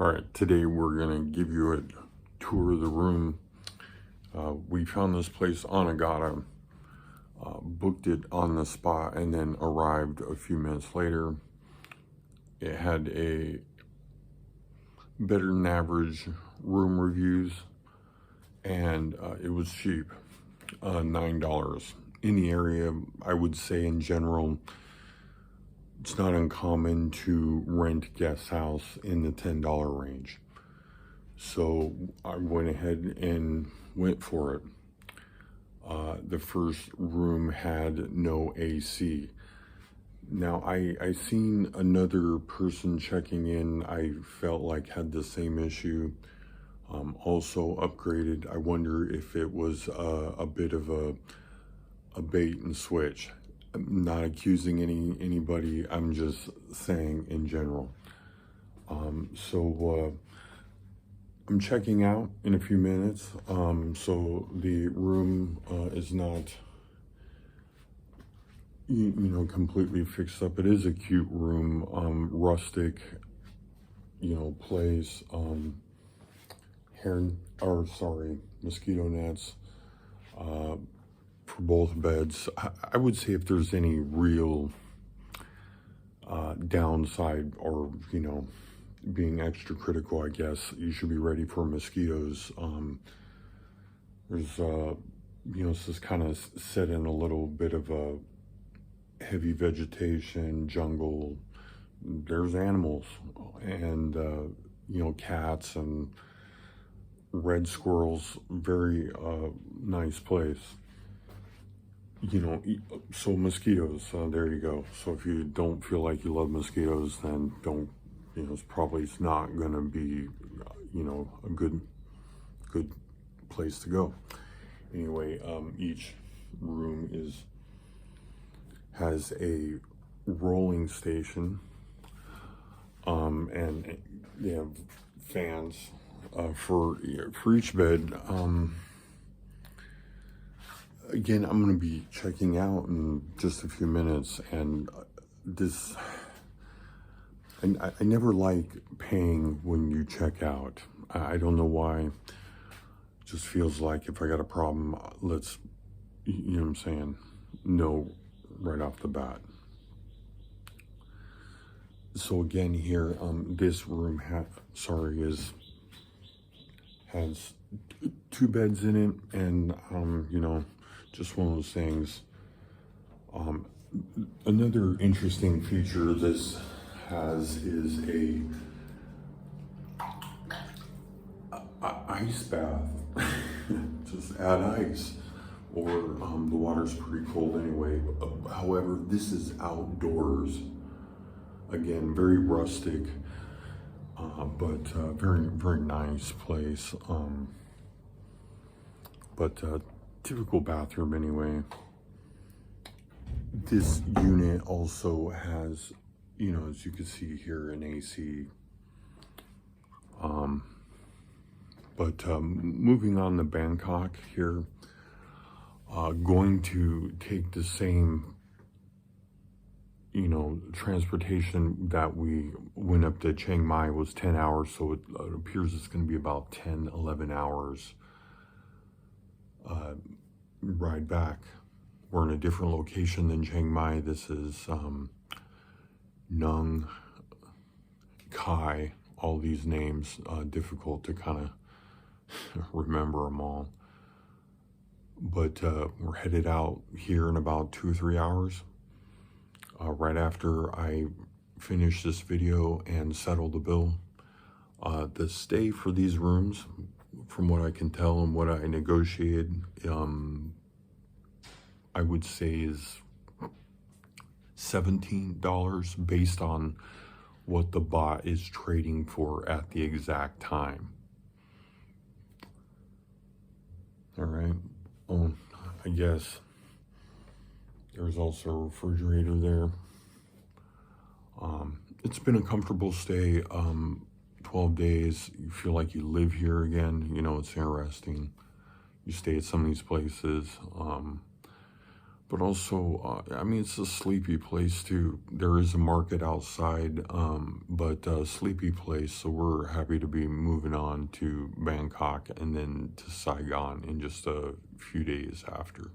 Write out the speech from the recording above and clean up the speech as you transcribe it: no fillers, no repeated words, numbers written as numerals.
All right, today we're gonna give you a tour of the room. We found this place on Agoda, booked it on the spot, and then arrived a few minutes later. It had a better than average room reviews, and it was cheap, $9 in the area. I would say in general, it's not uncommon to rent guest house in the $10 range. So I went ahead and went for it. The first room had no AC. Now I seen another person checking in, I felt like had the same issue, also upgraded. I wonder if it was a bit of a bait and switch. I'm not accusing anybody, I'm just saying in general. I'm checking out in a few minutes. So the room is not, you know, completely fixed up. It is a cute room, rustic, you know, place. Mosquito nets for both beds. I would say if there's any real downside, or, you know, being extra critical, I guess, you should be ready for mosquitoes. There's, you know, this is kind of set in a little bit of a heavy vegetation, jungle. There's animals and, you know, cats and red squirrels. Very nice place. You know, so mosquitoes, there you go. So if you don't feel like you love mosquitoes, then don't, you know, it's not gonna be, you know, a good place to go. Anyway, each room has a rolling station, and they have fans for each bed. Again, I'm going to be checking out in just a few minutes, and I never like paying when you check out. I don't know why. It just feels like if I got a problem, let's, you know what I'm saying, no, right off the bat. So again here, this room has 2 beds in it, and you know, just one of those things. Another interesting feature this has is a ice bath. Just add ice, or the water's pretty cold anyway. However, this is outdoors. Again, very rustic, but very nice place. Typical bathroom anyway. This unit also has, you know, as you can see here, an AC. Moving on to Bangkok here, going to take the same, you know, transportation that we went up to Chiang Mai was 10 hours, so it appears it's going to be about 10, 11 hours ride back. We're in a different location than Chiang Mai. This is Nong Khai. All these names, difficult to kind of remember them all. But we're headed out here in about 2 or 3 hours. Right after I finish this video and settle the bill. The stay for these rooms, from what I can tell and what I negotiated, I would say is $17 based on what the bot is trading for at the exact time. All right. I guess there's also a refrigerator there. It's been a comfortable stay. 12 days, you feel like you live here again. You know, it's interesting. You stay at some of these places. but also, I mean, it's a sleepy place too. There is a market outside, but sleepy place. So we're happy to be moving on to Bangkok and then to Saigon in just a few days after.